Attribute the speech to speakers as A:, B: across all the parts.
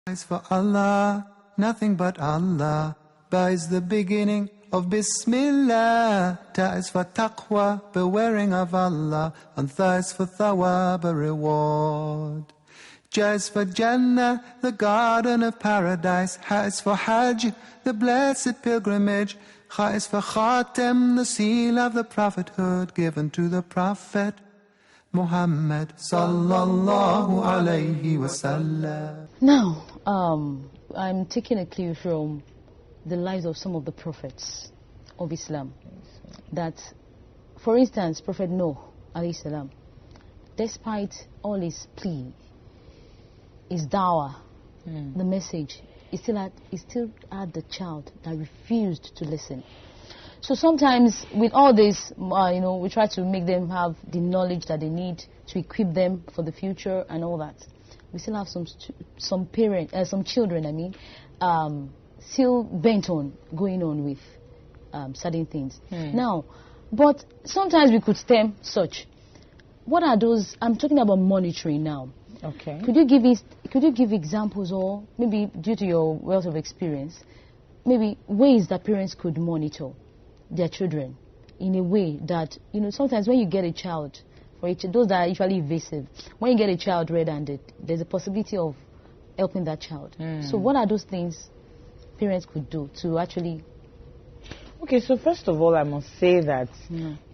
A: As for Allah, nothing but Allah. Ba is the beginning of Bismillah. Ta is for taqwa, bewaring of Allah. And Tha is for thawab, a reward. Ja is for Jannah, the garden of paradise. Ha is for Hajj, the blessed pilgrimage. Kha is for Khatem, the seal of the prophethood given to the Prophet Muhammad sallallahu alayhi wasallam.
B: Now, I'm taking a clue from the lives of some of the prophets of Islam. That, for instance, Prophet Noah alayhi salam, despite all his plea, his dawah, the message, he still had the child that refused to listen. So sometimes with all this, we try to make them have the knowledge that they need to equip them for the future and all that. We still have some children, still bent on going on with certain things. Now, but sometimes we could stem such. What are those? I'm talking about monitoring now.
C: Okay.
B: Could you give examples, or maybe due to your wealth of experience, maybe ways that parents could monitor their children in a way that, sometimes when you get a child, those that are usually evasive, when you get a child red-handed, there's a possibility of helping that child. So what are those things parents could do to actually...
C: Okay, so first of all, I must say that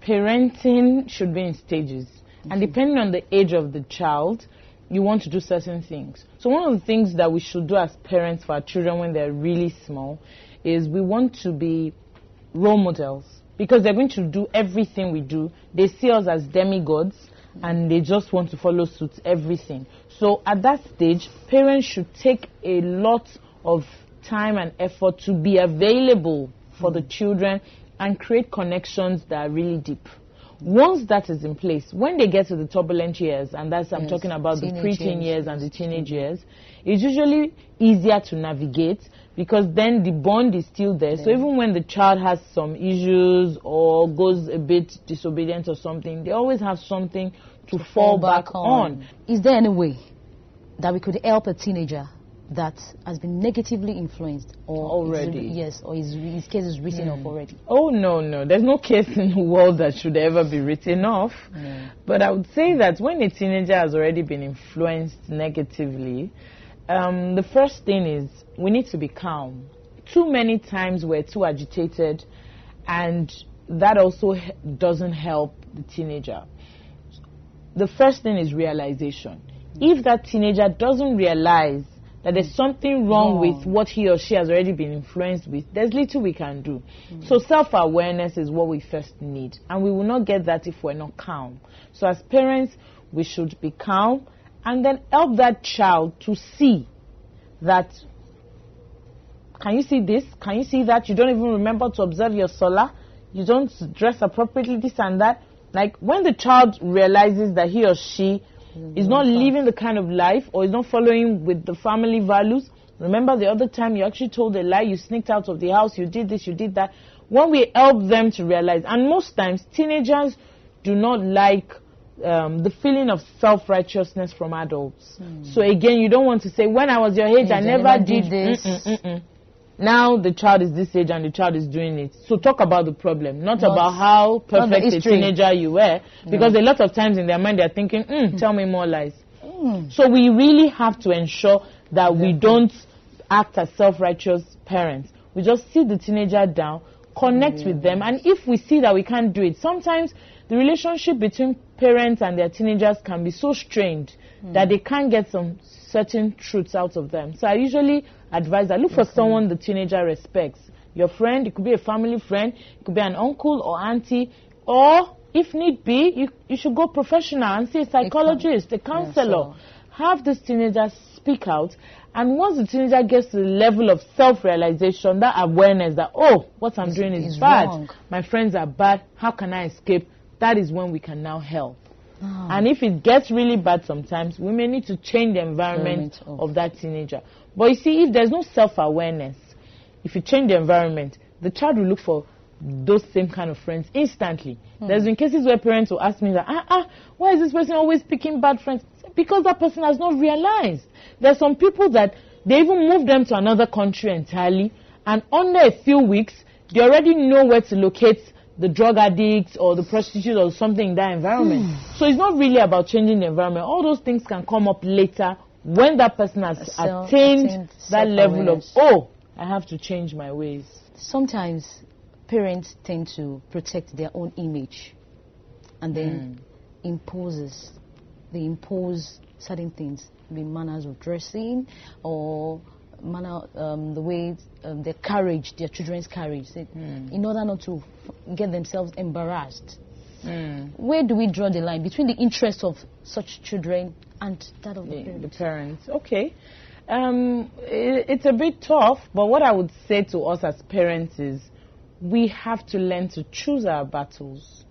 C: parenting should be in stages. And depending on the age of the child, you want to do certain things. So one of the things that we should do as parents for our children when they're really small is we want to be role models, because they're going to do everything we do. They see us as demigods and they just want to follow suit everything. So at that stage, parents should take a lot of time and effort to be available for the children and create connections that are really deep. Once that is in place, when they get to the turbulent years, and I'm talking about the preteen years and the teenage years, it's usually easier to navigate because then the bond is still there. So even when the child has some issues or goes a bit disobedient or something, they always have something to fall back on.
B: Is there any way that we could help a teenager that has been negatively influenced or his case is written off already?
C: Oh, no. There's no case in the world that should ever be written off. But I would say that when a teenager has already been influenced negatively, the first thing is we need to be calm. Too many times we're too agitated, and that also doesn't help the teenager. The first thing is realization. If that teenager doesn't realize that there's something wrong with what he or she has already been influenced with, there's little we can do. So self-awareness is what we first need, and we will not get that if we're not calm. So as parents, we should be calm and then help that child to see that, can you see this? Can you see that? You don't even remember to observe your salah. You don't dress appropriately, this and that. Like when the child realizes that he or she is not living the kind of life or is not following with the family values. Remember the other time you actually told a lie, you sneaked out of the house, you did this, you did that. When we help them to realize, and most times teenagers do not like the feeling of self-righteousness from adults. So again, you don't want to say, when I was your age, I never did this. Now the child is this age and the child is doing it. So talk about the problem, not about how perfect a teenager you were. Because a lot of times in their mind they're thinking, tell me more lies. So we really have to ensure that we don't act as self-righteous parents. We just sit the teenager down, connect with them, and if we see that we can't do it, sometimes the relationship between parents and their teenagers can be so strained that they can't get some certain truths out of them. So I usually advise that look for someone the teenager respects. Your friend, it could be a family friend, it could be an uncle or auntie, or if need be, you should go professional and see a psychologist, a counselor. Have this teenager speak out, and once the teenager gets to the level of self-realization, that awareness that, oh, what I'm doing is bad, wrong. My friends are bad, how can I escape? That is when we can now help. And if it gets really bad sometimes, we may need to change the environment of that teenager. But you see, if there's no self-awareness, if you change the environment, the child will look for those same kind of friends instantly. There's been cases where parents will ask me that, why is this person always picking bad friends? Because that person has not realized. There are some people that They even move them to another country entirely, and under a few weeks, they already know where to locate the drug addicts or the prostitutes or something in that environment. So it's not really about changing the environment. All those things can come up later when that person has attained that level of, oh, I have to change my ways. Sometimes
B: Parents tend to protect their own image and then they impose certain things, the manners of dressing or the way their children's carriage, in order not to get themselves embarrassed. Where do we draw the line between the interests of such children and that of the parents?
C: Okay. It's a bit tough, but what I would say to us as parents is we have to learn to choose our battles,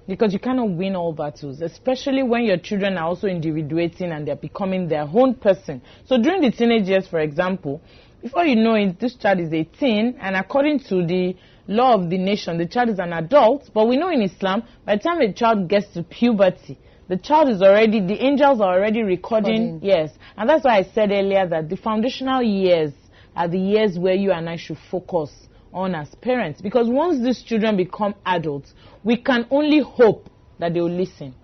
C: because you cannot win all battles, especially when your children are also individuating and they're becoming their own person. So during the teenage years, for example, before you know it, this child is 18, and according to the law of the nation, the child is an adult. But we know in Islam, by the time a child gets to puberty, the child is already, the angels are already recording. Yes. And that's why I said earlier that the foundational years are the years where you and I should focus on as parents. Because once these children become adults, we can only hope that they will listen.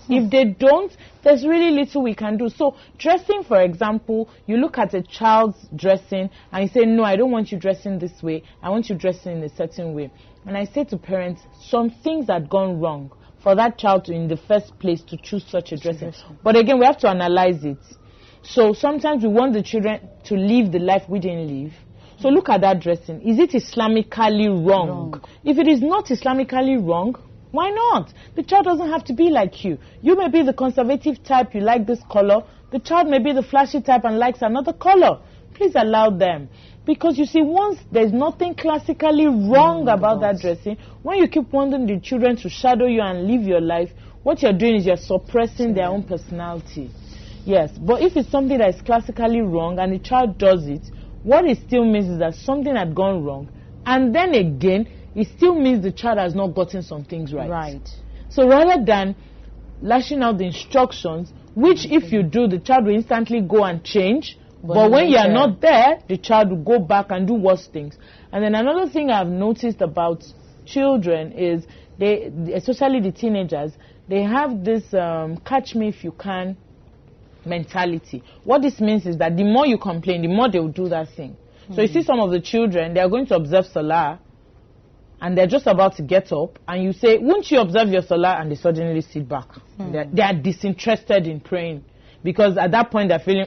C: If they don't, there's really little we can do. So dressing, for example, you look at a child's dressing and you say, no, I don't want you dressing this way. I want you dressing in a certain way. And I say to parents, some things had gone wrong for that child to, in the first place, to choose such a dressing. But again, we have to analyze it. So sometimes we want the children to live the life we didn't live. So look at that dressing. Is it Islamically wrong? If it is not Islamically wrong, why not? The child doesn't have to be like you. You may be the conservative type, you like this color. The child may be the flashy type and likes another color. Please allow them. Because you see, once there's nothing classically wrong about that dressing, when you keep wanting the children to shadow you and live your life, what you're doing is you're suppressing their own personality. Yes, but if it's something that is classically wrong and the child does it, what it still means is that something had gone wrong. And then again, it still means the child has not gotten some things right. So rather than lashing out the instructions, which if you do, the child will instantly go and change. But when you are not there, the child will go back and do worse things. And then another thing I've noticed about children is they, especially the teenagers, they have this catch me if you can mentality. What this means is that the more you complain, the more they will do that thing. So you see some of the children, they are going to observe Salah and they're just about to get up and you say, won't you observe your Salah? And they suddenly sit back. They are disinterested in praying. Because at that point they're feeling,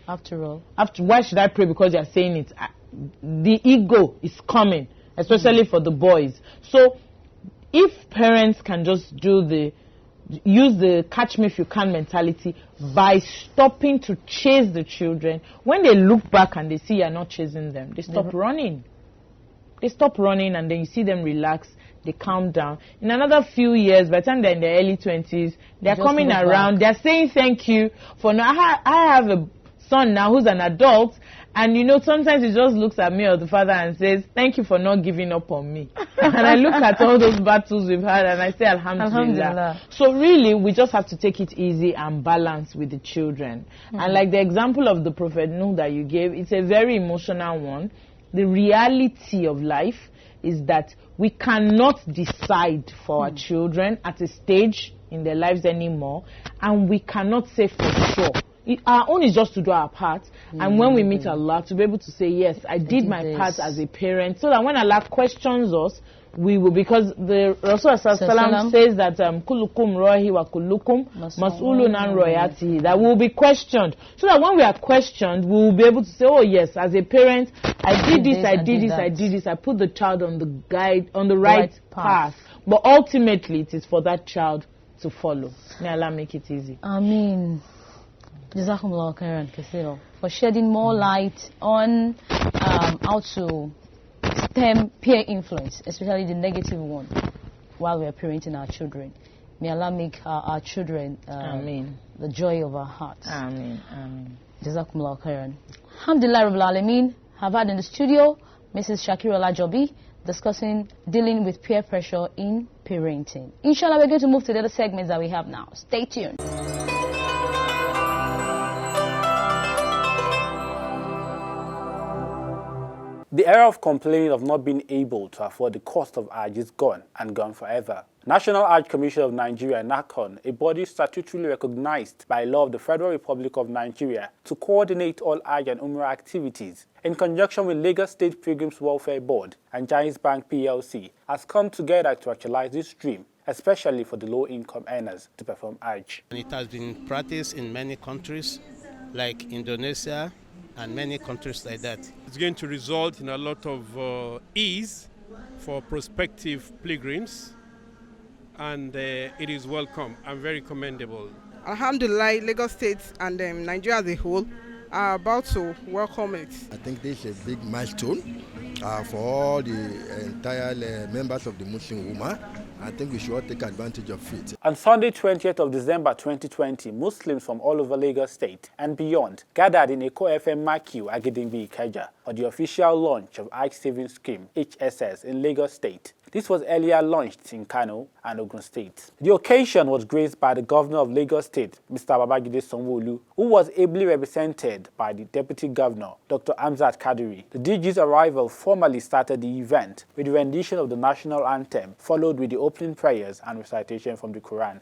B: after all,
C: why should I pray? Because you're saying it. The ego is coming, especially for the boys. So if parents can just use the catch me if you can mentality by stopping to chase the children, when they look back and they see you're not chasing them, they stop running. They stop running and then you see them relax. They calm down. In another few years, by the time they're in their early 20s, they're coming around. They're saying thank you for now. I have a son now who's an adult, and you know, sometimes he just looks at me or the father and says, thank you for not giving up on me. And I look at all those battles we've had and I say, Alhamdulillah. So really, we just have to take it easy and balance with the children. And like the example of the Prophet Nuh that you gave, it's a very emotional one. The reality of life is that we cannot decide for our children at a stage in their lives anymore, and we cannot say for sure. Our own is just to do our part, and when we meet Allah, to be able to say, yes, I did my part as a parent, so that when Allah questions us, we will, because the Rasul says that kullukum rahi wa kullukum mas'ulun an royati, that we will be questioned, so that when we are questioned, we will be able to say, oh yes, as a parent, I did this, I did this, I put the child on the right path. But ultimately, it is for that child to follow. May Allah make it easy.
B: Ameen. Jazakumullah khairan kaseera for shedding more light on how to stem peer influence, especially the negative one, while we are parenting our children. May Allah make our children the joy of our hearts.
C: Ameen.
B: Jazakumullah khairan. Alhamdulillah Rabbil Alameen. Have had in the studio Mrs. Shakira Olajobi dealing with peer pressure in parenting. Inshallah, we're going to move to the other segments that we have now. Stay tuned.
D: The era of complaining of not being able to afford the cost of Hajj is gone and gone forever. National Hajj Commission of Nigeria, NACON, a body statutorily recognized by law of the Federal Republic of Nigeria to coordinate all Hajj and Umrah activities, in conjunction with Lagos State Pilgrims Welfare Board and Giants Bank PLC, has come together to actualize this dream, especially for the low-income earners, to perform Hajj.
E: It has been practiced in many countries like Indonesia and many countries like that.
F: It's going to result in a lot of ease for prospective pilgrims, and it is welcome and very commendable.
G: Alhamdulillah, Lagos State and Nigeria as a whole are about to welcome it.
H: I think this is a big milestone for all the entire members of the Muslim Ummah. I think we should all take advantage of it.
D: On Sunday, 20th of December 2020, Muslims from all over Lagos State and beyond gathered in Eko FM Makiu, Agidingbi, Ikeja for the official launch of Hajj Savings Scheme, HSS, in Lagos State. This was earlier launched in Kano and Ogun State. The occasion was graced by the Governor of Lagos State, Mr. Babajide Sanwo-Olu, who was ably represented by the Deputy Governor, Dr. Hamzat Kadiri. The DG's arrival formally started the event with the rendition of the national anthem, followed with the opening prayers and recitation from the Quran.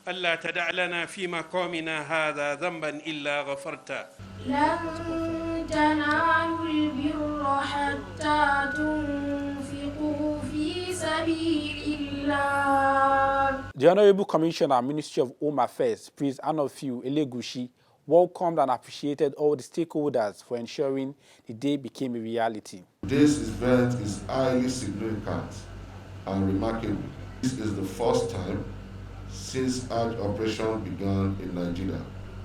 I: ألا تدع لنا في مقامنا هذا ذنبا إلا غفرته لن تنالوا البر حتى تنفقوا في سبيل الله.
D: The Honorable Commissioner, Ministry of Home Affairs, Prince Anofiu Elegushi, welcomed and appreciated all the stakeholders for ensuring the day became a reality.
J: This event is highly significant and remarkable. This is the first time since Hajj operation began in Nigeria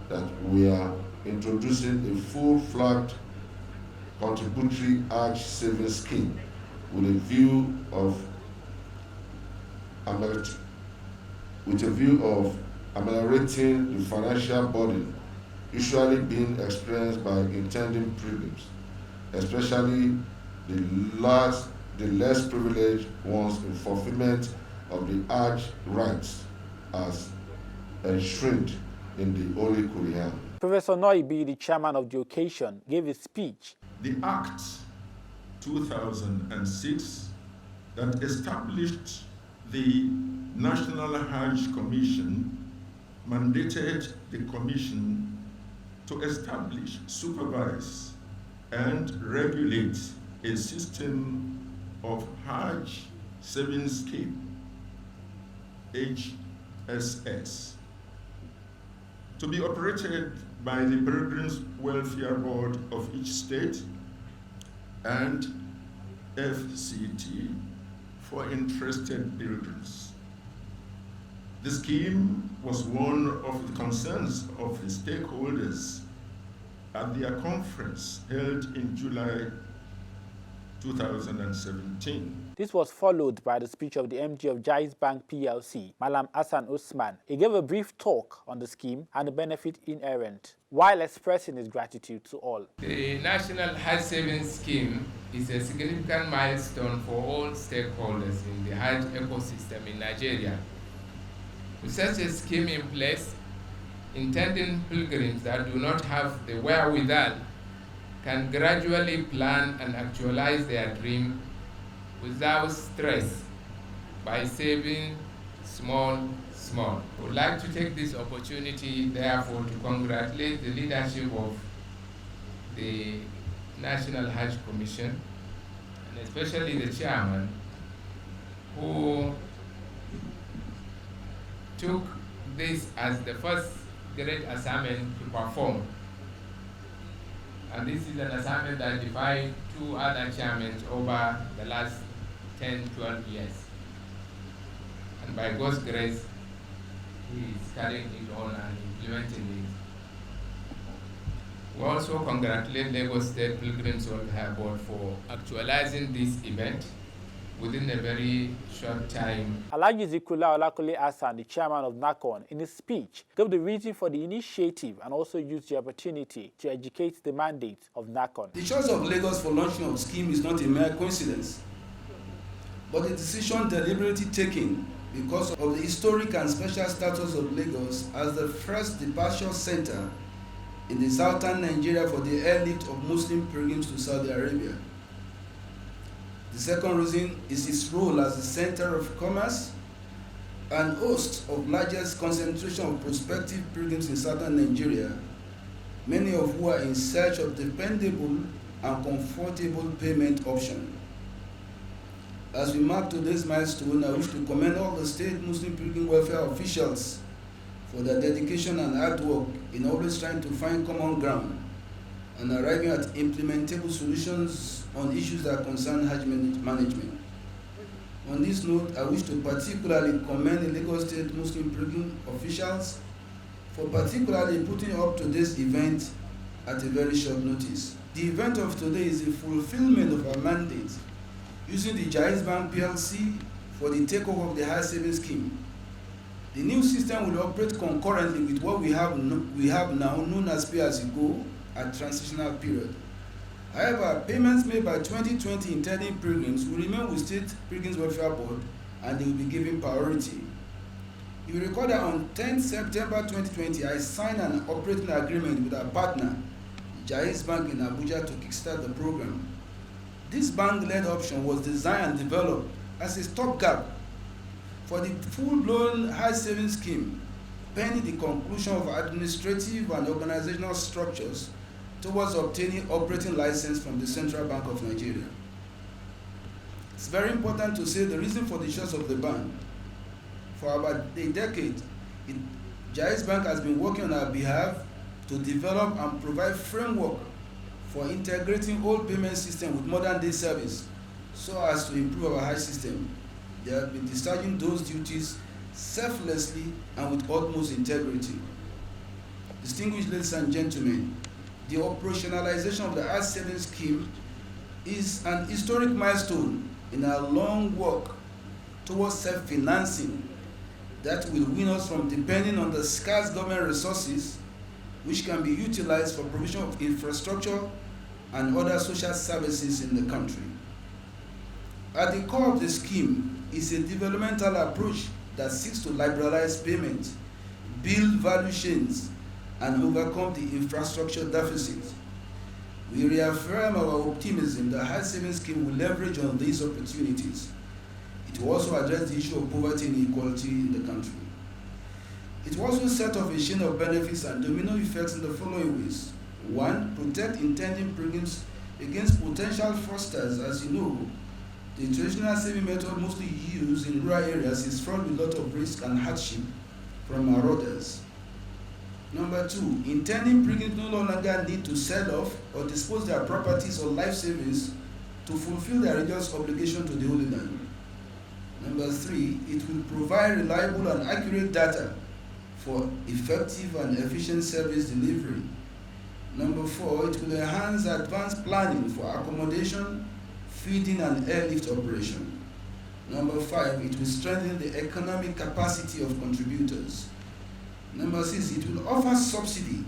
J: that we are introducing a full-flagged contributory Hajj savings scheme with a view of ameliorating the financial burden usually being experienced by intending pilgrims, especially the less privileged ones in fulfillment of the Hajj rites as enshrined in the Holy Quran.
D: Professor Noibi, the chairman of the occasion, gave a speech.
K: The Act 2006 that established the National Hajj Commission mandated the Commission to establish, supervise, and regulate a system of Hajj savings scheme, HSS, to be operated by the Pilgrims Welfare Board of each state and FCT for interested pilgrims. The scheme was one of the concerns of the stakeholders at their conference held in July 2017.
D: This was followed by the speech of the MD of Giants Bank PLC, Malam Hassan Usman. He gave a brief talk on the scheme and the benefit inherent, while expressing his gratitude to all.
L: The National Hajj Savings Scheme is a significant milestone for all stakeholders in the Hajj ecosystem in Nigeria. With such a scheme in place, intending pilgrims that do not have the wherewithal can gradually plan and actualize their dream without stress by saving small. I would like to take this opportunity, therefore, to congratulate the leadership of the National Hajj Commission, and especially the chairman, who took this as the first great assignment to perform. And this is an assignment that defied two other chairmen over the last 10-12 years. And by God's grace, he is carrying it on and implementing it. We also congratulate Lagos State Pilgrims Welfare Board for actualizing this event within a very short time.
D: Alhaji Zikula Olakole Hassan, the chairman of NACON, in his speech, gave the reason for the initiative and also used the opportunity to educate the mandate of NACON.
M: The choice of Lagos for launching of the scheme is not a mere coincidence, but a decision deliberately taken because of the historic and special status of Lagos as the first departure center in the southern Nigeria for the airlift of Muslim pilgrims to Saudi Arabia. The second reason is its role as a center of commerce and host of largest concentration of prospective pilgrims in southern Nigeria, many of who are in search of dependable and comfortable payment options. As we mark today's milestone, I wish to commend all the state Muslim pilgrim welfare officials for their dedication and hard work in always trying to find common ground and arriving at implementable solutions on issues that concern Hajj management. On this note, I wish to particularly commend the Lagos State Muslim pilgrim officials for particularly putting up to this event at a very short notice. The event of today is a fulfillment of our mandate using the Jaiz Bank PLC for the takeover of the High Savings Scheme. The new system will operate concurrently with what we have now known as pay-as-you-go at transitional period. However, payments made by 2020 intending pilgrims will remain with State Pilgrims Welfare Board and they will be given priority. You will recall that on 10 September 2020, I signed an operating agreement with our partner, Jaiz Bank in Abuja, to kickstart the program. This bank-led option was designed and developed as a stopgap for the full-blown High Savings Scheme, pending the conclusion of administrative and organizational structures towards obtaining operating license from the Central Bank of Nigeria. It's very important to say the reason for the choice of the bank. For about a decade, Jaiz Bank has been working on our behalf to develop and provide framework for integrating old payment system with modern day service so as to improve our Hajj system. They have been discharging those duties selflessly and with utmost integrity. Distinguished ladies and gentlemen, the operationalization of the Hajj Savings Scheme is an historic milestone in our long work towards self-financing that will win us from depending on the scarce government resources which can be utilized for provision of infrastructure and other social services in the country. At the core of the scheme is a developmental approach that seeks to liberalize payment, build value chains, and overcome the infrastructure deficit. We reaffirm our optimism that High Savings Scheme will leverage on these opportunities. It will also address the issue of poverty and inequality in the country. It will also set off a chain of benefits and domino effects in the following ways. One, protect intending pilgrims against potential fraudsters. As you know, the traditional saving method mostly used in rural areas is fraught with a lot of risk and hardship from marauders. Number two, intending pilgrims no longer need to sell off or dispose their properties or life savings to fulfill their religious obligation to the Holy Land. Number three, it will provide reliable and accurate data for effective and efficient service delivery. Number four, it will enhance advanced planning for accommodation, feeding, and airlift operation. Number five, it will strengthen the economic capacity of contributors. Number six, it will offer subsidy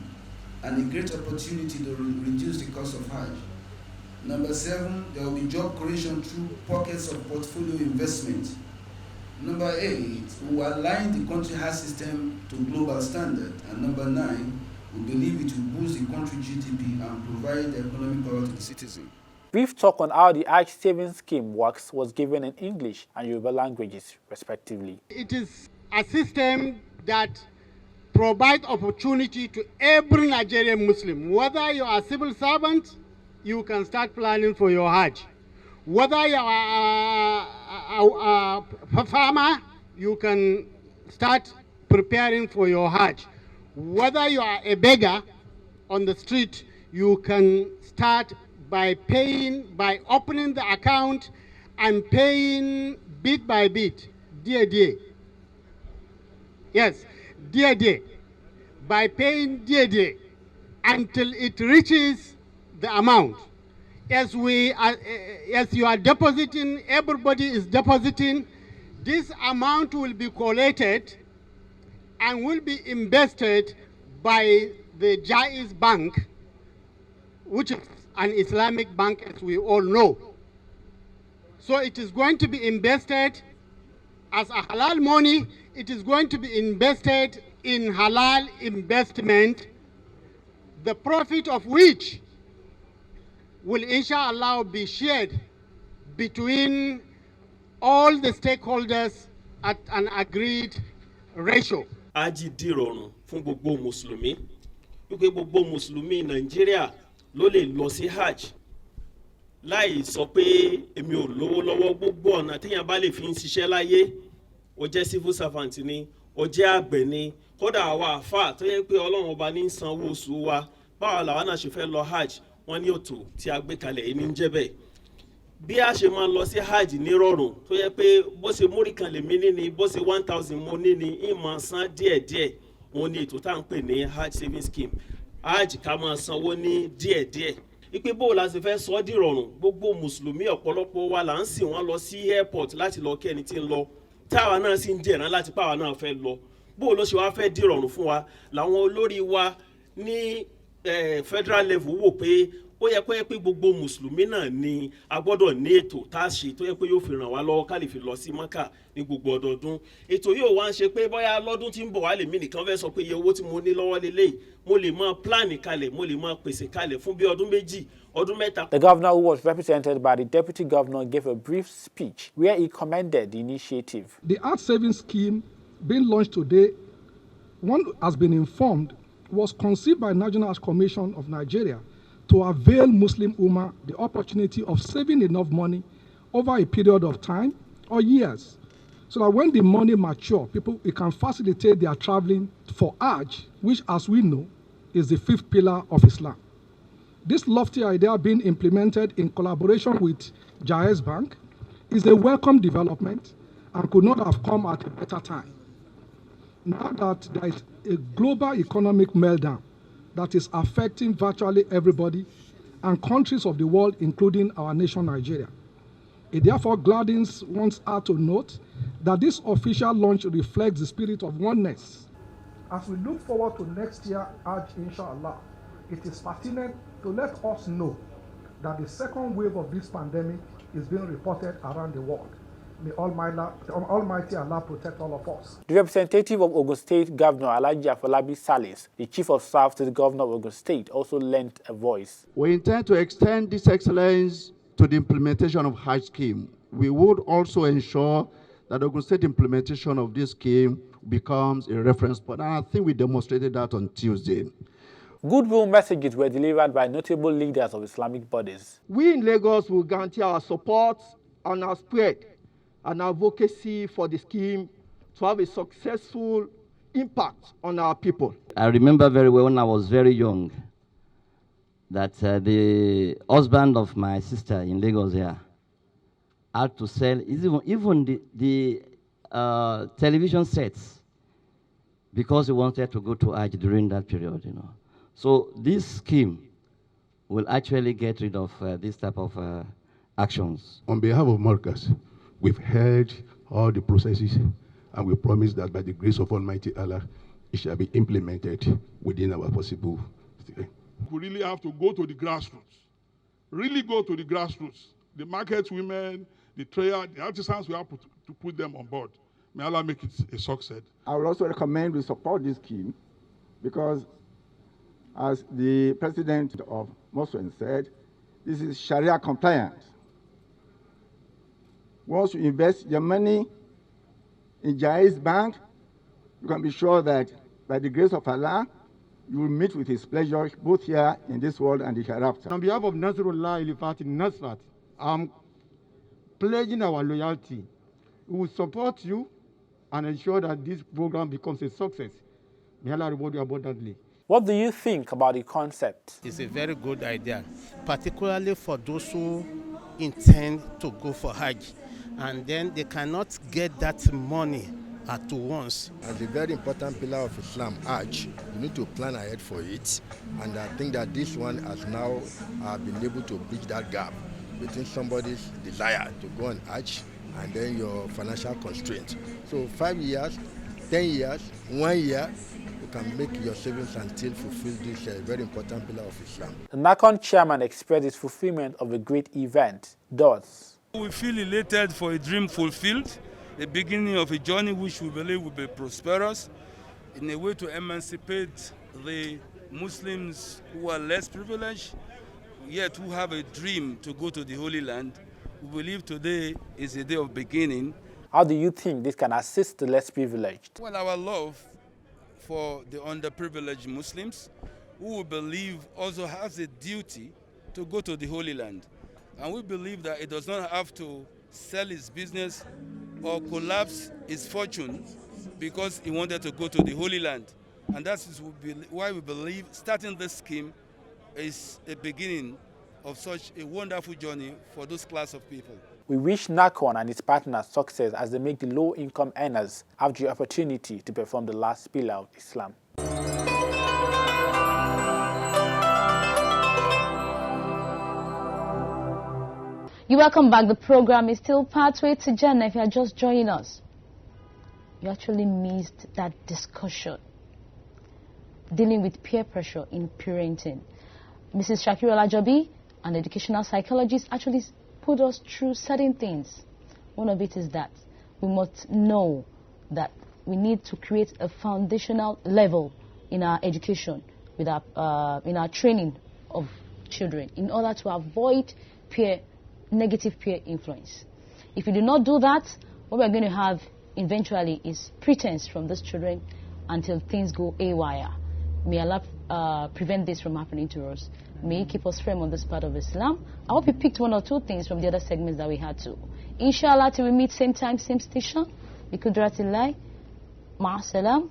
M: and a great opportunity to reduce the cost of Hajj. Number seven, there will be job creation through pockets of portfolio investment. Number eight, we will align the country Hajj system to global standard. And number nine, we believe it will boost the country GDP and provide economic power to the citizen.
D: Brief talk on how the Hajj Savings Scheme works was given in English and Yoruba languages, respectively.
N: It is a system that provides opportunity to every Nigerian Muslim. Whether you are a civil servant, you can start planning for your Hajj. Whether you are a farmer, you can start preparing for your Hajj. Whether you are a beggar on the street, you can start by opening the account and paying bit by bit, day. Yes, day. By paying day until it reaches the amount. As you are depositing, everybody is depositing, this amount will be collated and will be invested by the Jaiz Bank, which is an Islamic bank, as we all know. So it is going to be invested as a halal money. It is going to be invested in halal investment the profit of which will inshallah be shared between all the stakeholders at an agreed ratio.
O: Hajj dìrọ̀rùn fún gbogbo mùsùlùmí wípé gbogbo mùsùlùmí Nàìjíríà ló lè lọ sí hajj láì sọ pé èmi ò lówó lọ́wọ́. Gbogbo ọ̀nà téèyàn bá lè fi ń ṣiṣẹ́ láyé, ó jẹ́ civil servant ni, ó jẹ́ àgbẹ̀ ni, kódà àwa àfáà tó yẹ pé Ọlọ́run ọba ní sanwó oṣù wa, báwa làwa náà ṣe fẹ́ lọ hajj, wọ́n ní òtò tí a gbé kalẹ̀ yìí ní jẹ́ bẹ́ẹ̀. Bí a ṣe máa lọ sí hajj ní rọrùn tó yẹ pé bó ṣe múrí kan lè mí níní, bó ṣe 1,000 mo níní, ìmọ̀ san díẹ̀díẹ̀, wọn ní ètò tá à ń pè ní hajj saving scheme. Hajj ká máa sanwó ní díẹ̀díẹ̀. Ipe bó la ṣe fẹ́ sọ ọ́ dìrọ̀rùn, gbogbo mùsùlùmí ọ̀pọ̀lọpọ̀ wa là ń sìn wọ́n lọ sí airport láti lọ kí ẹni tí ń lọ, táwa náà sì ń jẹ̀rán láti pàwa náà fẹ́ lọ. Bó ló ṣe wá fẹ́ dìrọ̀rùn fún wa, làwọn olórí wa ní federal level wò pé ó yẹ kó yẹ pé gbogbo mùsùlùmí náà ni a gbọ́dọ̀ ní ètò tá a ṣe tó yẹ pé yóò fi ràn wá lọ́wọ́ ká lè fi lọ sí Mọ́kà ní gbogbo ọdọọdún. Ètò yóò wá ń ṣe pé bóyá lọ́dún tí ń bọ̀ wá lèmi nìkan fẹ́ sọ pé iye owó tí mo ní lọ́wọ́ lélẹ́yìí, mo lè máa pláàni kalẹ̀, mo lè máa pèsè kalẹ̀ fún bí ọdún méjì, ọdún mẹ́ta.
D: The governor, who was represented by the deputy governor, gave a brief speech where he commended the initiative.
P: The Hajj savings scheme being launched today, one has been informed, was conceived by National Hajj Commission of Nigeria to avail Muslim Ummah the opportunity of saving enough money over a period of time or years, so that when the money mature, it can facilitate their traveling for Hajj, which, as we know, is the fifth pillar of Islam. This lofty idea being implemented in collaboration with Jaiz Bank is a welcome development and could not have come at a better time. Now that there is a global economic meltdown that is affecting virtually everybody and countries of the world, including our nation, Nigeria, it therefore gladdens one's heart to note that this official launch reflects the spirit of oneness. As we look forward to next year, Hajj, inshallah, it is pertinent to let us know that the second wave of this pandemic is being reported around the world. May Almighty Allah protect all of us.
D: The representative of Ogun State Governor Alhaji Afolabi Salis, the Chief of Staff to the Governor of Ogun State, also lent a voice.
Q: We intend to extend this excellence to the implementation of Hajj scheme. We would also ensure that Ogun State implementation of this scheme becomes a reference point, and I think we demonstrated that on Tuesday.
D: Goodwill messages were delivered by notable leaders of Islamic bodies.
R: We in Lagos will guarantee our support and our spread and advocacy for the scheme to have a successful impact on our people.
S: I remember very well when I was very young that the husband of my sister in Lagos here had to sell even the television sets because he wanted to go to Hajj during that period, you know. So this scheme will actually get rid of this type of actions.
T: On behalf of Marcus, we've heard all the processes, and we promise that by the grace of Almighty Allah, it shall be implemented within our possible.
U: We really have to go to the grassroots, really go to the grassroots. The market women, the trader, the artisans, we have to put them on board. May Allah make it a success.
V: I would also recommend we support this scheme because, as the president of Muslims said, this is Sharia compliant. Once you invest your money in Jaiz Bank, you can be sure that by the grace of Allah, you will meet with His pleasure both here in this world and the hereafter.
N: On behalf of Nasrullah Ilifat in Nasrat, I'm pledging our loyalty. We will support you and ensure that this program becomes a success. May Allah reward you abundantly.
D: What do you think about the concept?
E: It's a very good idea, particularly for those who intend to go for Hajj, and then they cannot get that money at once.
H: As a very important pillar of Islam, Hajj, you need to plan ahead for it, and I think that this one has now been able to bridge that gap between somebody's desire to go on Hajj and then your financial constraints. So 5 years, 10 years, 1 year, you can make your savings and still fulfill this very important pillar of Islam.
D: The NACON chairman expressed his fulfillment of a great event. Thus,
W: we feel elated for a dream fulfilled, the beginning of a journey which we believe will be prosperous, in a way to emancipate the Muslims who are less privileged, yet who have a dream to go to the Holy Land. We believe today is a day of beginning.
D: How do you think this can assist the less privileged?
W: Well, our love for the underprivileged Muslims, who we believe also has a duty to go to the Holy Land. And we believe that it does not have to sell his business or collapse his fortune because he wanted to go to the Holy Land. And that's why we believe starting this scheme is a beginning of such a wonderful journey for those class of people.
D: We wish NACON and its partners success as they make the low-income earners have the opportunity to perform the last pillar of Islam.
A: You're welcome back. The program is still Pathway to Jannah. If you are just joining us, you actually missed that discussion dealing with peer pressure in parenting. Mrs. Shakira Lajobi, an educational psychologist, actually put us through certain things. One of it is that we must know that we need to create a foundational level in our education, with in our training of children, in order to avoid negative peer influence. If you do not do that, what we're going to have eventually is pretense from these children until things go haywire. May Allah prevent this from happening to us. May He keep us firm on this part of Islam. I hope you picked one or two things from the other segments that we had to. Inshallah, till we meet same time, same station. Bikudratillah, ma'asalam,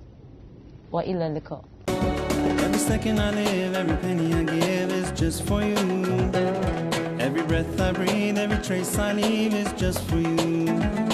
A: wa illa liqa.
B: Every second I live, every penny I give is just for you. Every breath I breathe, every trace I leave is just for you.